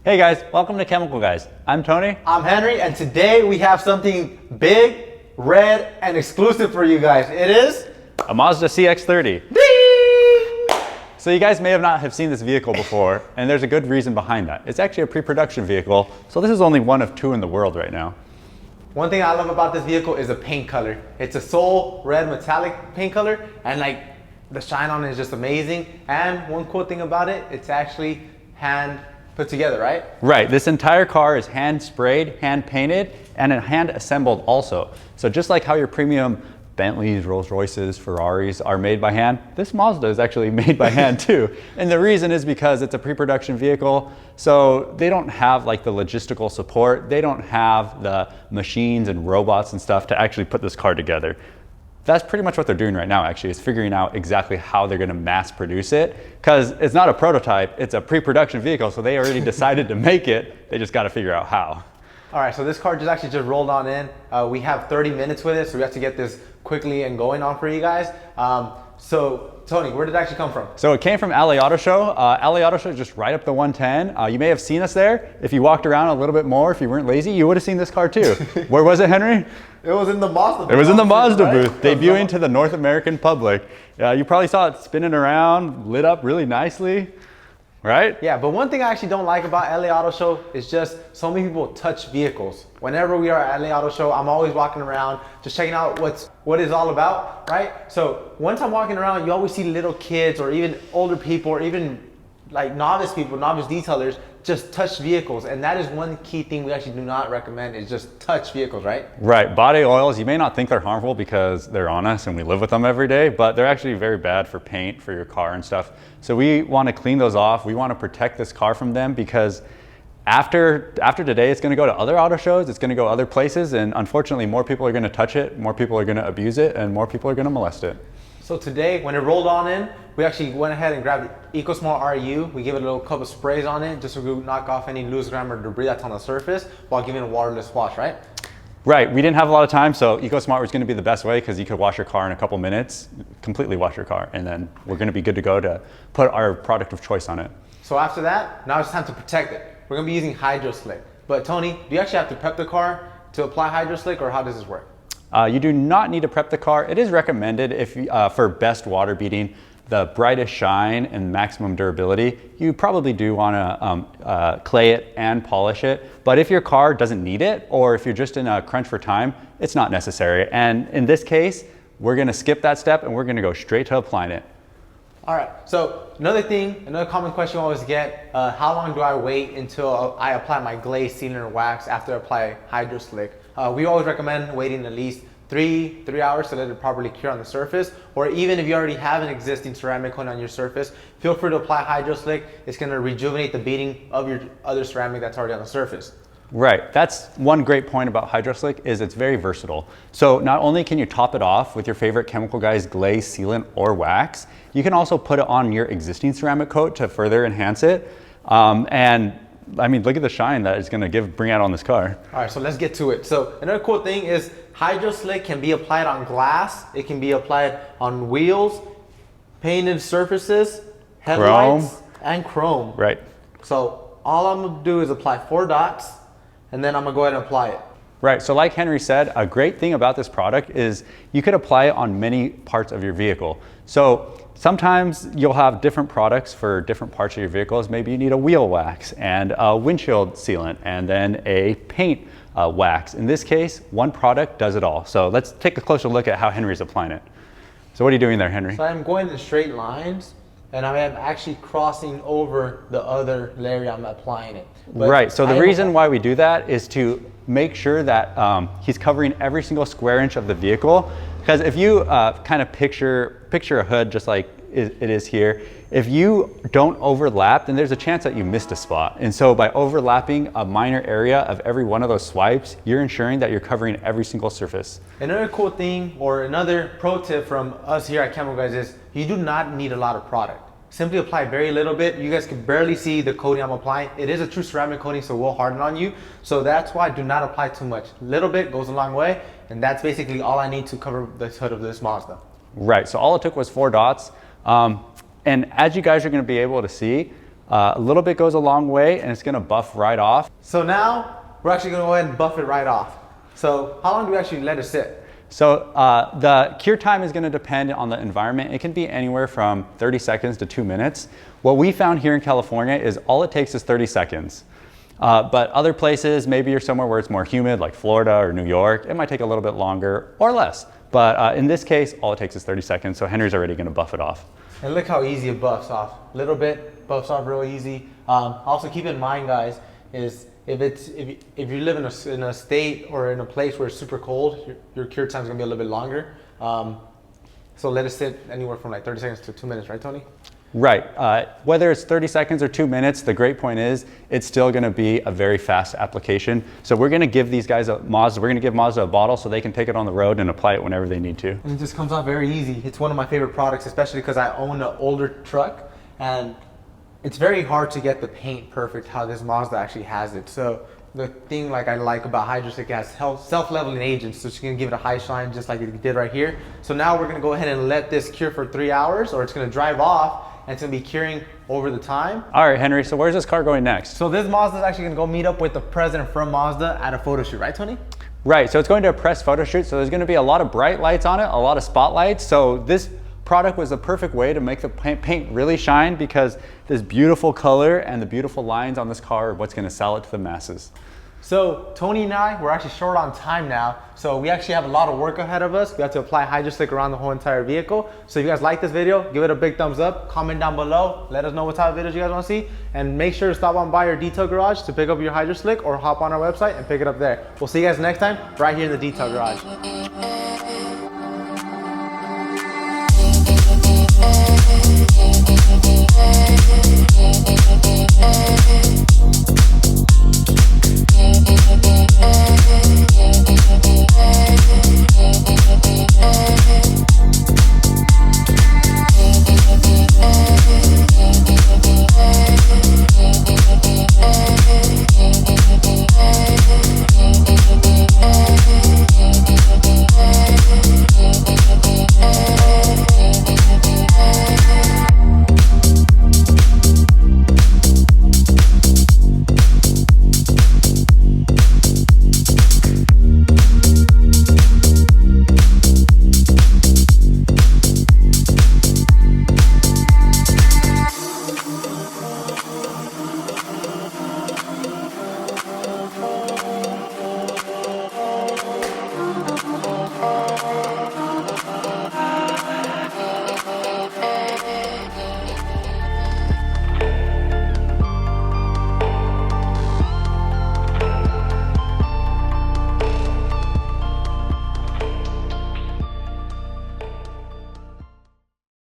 Hey guys, welcome to Chemical Guys. I'm Tony. I'm Henry, and today we have something big, red, and exclusive for you guys. It is a Mazda CX-30. Ding! So you guys may not have seen this vehicle before, and there's a good reason behind that. It's actually a pre-production vehicle, so this is only one of two in the world right now. One thing I love about this vehicle is the paint color. It's a soul red metallic paint color, and like the shine on it is just amazing. And one cool thing about it, it's actually hand put together, right? Right, this entire car is hand sprayed, hand painted, and hand assembled also. So just like how your premium Bentleys, Rolls Royces, Ferraris are made by hand, this Mazda is actually made by hand too. And the reason is because it's a pre-production vehicle, so they don't have like the logistical support, they don't have the machines and robots and stuff to actually put this car together. That's pretty much what they're doing right now, actually, is figuring out exactly how they're gonna mass produce it, because it's not a prototype, it's a pre-production vehicle, so they already decided to make it, they just gotta figure out how. All right, so this car just actually rolled on in. We have 30 minutes with it, so we have to get this quickly and going on for you guys. So Tony, where did it actually come from? So it came from LA Auto Show. LA Auto Show is just right up the 110. You may have seen us there. If you walked around a little bit more, if you weren't lazy, you would have seen this car too. Where was it, Henry? It was in the Mazda booth. It was in the Mazda booth, debuting to the North American public. You probably saw it spinning around, lit up really nicely. Right? Yeah, but one thing I actually don't like about LA Auto Show is just so many people touch vehicles. Whenever we are at LA Auto Show, I'm always walking around, just checking out what it's all about, right? So once I'm walking around, you always see little kids or even older people or even like novice people, novice detailers, just touch vehicles. And that is one key thing we actually do not recommend, is just touch vehicles, right? Right, body oils, you may not think they're harmful because they're on us and we live with them every day, but they're actually very bad for paint, for your car and stuff. So we want to clean those off. We want to protect this car from them, because after today, it's going to go to other auto shows, it's going to go other places, and unfortunately more people are going to touch it, more people are going to abuse it, and more people are going to molest it. So today, when it rolled on in, we actually went ahead and grabbed the EcoSmart RU. We gave it a little couple of sprays on it just to knock off any loose grime or debris that's on the surface while giving it a waterless wash, right? Right, we didn't have a lot of time, so EcoSmart was going to be the best way, because you could wash your car in a couple minutes, completely wash your car, and then we're going to be good to go to put our product of choice on it. So after that, now it's time to protect it. We're going to be using HydroSlick. But Tony, do you actually have to prep the car to apply HydroSlick, or how does this work? You do not need to prep the car. It is recommended if for best water beating, the brightest shine and maximum durability, you probably do want to clay it and polish it. But if your car doesn't need it, or if you're just in a crunch for time, it's not necessary. And in this case, we're going to skip that step and we're going to go straight to applying it. All right, so another common question I always get, how long do I wait until I apply my glaze sealant wax after I apply HydroSlick? We always recommend waiting at least three hours to let it properly cure on the surface, or even if you already have an existing ceramic coating on your surface, feel free to apply HydroSlick. It's going to rejuvenate the beading of your other ceramic that's already on the surface. Right, that's one great point about HydroSlick, is it's very versatile. So not only can you top it off with your favorite Chemical Guys glaze, sealant, or wax, you can also put it on your existing ceramic coat to further enhance it. And I mean, look at the shine that it's going to bring out on this car. All right, so let's get to it. So another cool thing is HydroSlick can be applied on glass. It can be applied on wheels, painted surfaces, headlights, and chrome. Right. So all I'm going to do is apply 4 dots, and then I'm going to go ahead and apply it. Right, so like Henry said, a great thing about this product is you could apply it on many parts of your vehicle. So sometimes you'll have different products for different parts of your vehicles. Maybe you need a wheel wax and a windshield sealant and then a paint wax. In this case, one product does it all. So let's take a closer look at how Henry's applying it. So what are you doing there, Henry? So I'm going in straight lines, and I am actually crossing over the other layer I'm applying it. But right, so the reason why we do that is to make sure that he's covering every single square inch of the vehicle. Because if you kind of picture a hood just like it is here, if you don't overlap, then there's a chance that you missed a spot. And so by overlapping a minor area of every one of those swipes, you're ensuring that you're covering every single surface. Another cool thing, or another pro tip from us here at Chemical Guys, is you do not need a lot of product. Simply apply very little bit. You guys can barely see the coating I'm applying. It is a true ceramic coating, so it will harden on you. So that's why do not apply too much. Little bit goes a long way, and that's basically all I need to cover the hood of this Mazda. Right, so all it took was 4 dots. And as you guys are going to be able to see, A little bit goes a long way and it's gonna buff right off. So now we're actually gonna go ahead and buff it right off. So how long do we actually let it sit? So the cure time is gonna depend on the environment. It can be anywhere from 30 seconds to 2 minutes. What we found here in California is all it takes is 30 seconds. But other places, maybe you're somewhere where it's more humid, like Florida or New York, it might take a little bit longer or less. But in this case, all it takes is 30 seconds, so Henry's already gonna buff it off. And look how easy it buffs off. Little bit, buffs off real easy. Also keep in mind, guys, is if you live in a state or in a place where it's super cold, your cure time is gonna be a little bit longer. So let it sit anywhere from like 30 seconds to 2 minutes, right, Tony? Right. Whether it's 30 seconds or 2 minutes, the great point is it's still going to be a very fast application. So we're going to give these guys we're going to give Mazda a bottle so they can take it on the road and apply it whenever they need to. And it just comes out very easy. It's one of my favorite products, especially because I own an older truck and it's very hard to get the paint perfect how this Mazda actually has it. So the thing I like about HydroSlick, it has self-leveling agents, so it's gonna give it a high shine just like it did right here. So now we're gonna go ahead and let this cure for 3 hours, or it's gonna drive off and it's gonna be curing over the time. All right, Henry, so where's this car going next? So this Mazda is actually gonna go meet up with the president from Mazda at a photo shoot, right, Tony? Right, so it's going to a press photo shoot, so there's gonna be a lot of bright lights on it, a lot of spotlights. So this product was the perfect way to make the paint really shine, because this beautiful color and the beautiful lines on this car are what's gonna sell it to the masses. So Tony and I, we're actually short on time now. So we actually have a lot of work ahead of us. We have to apply HydroSlick around the whole entire vehicle. So if you guys like this video, give it a big thumbs up, comment down below, let us know what type of videos you guys want to see, and make sure to stop on by our detail garage to pick up your HydroSlick, or hop on our website and pick it up there. We'll see you guys next time right here in the detail garage.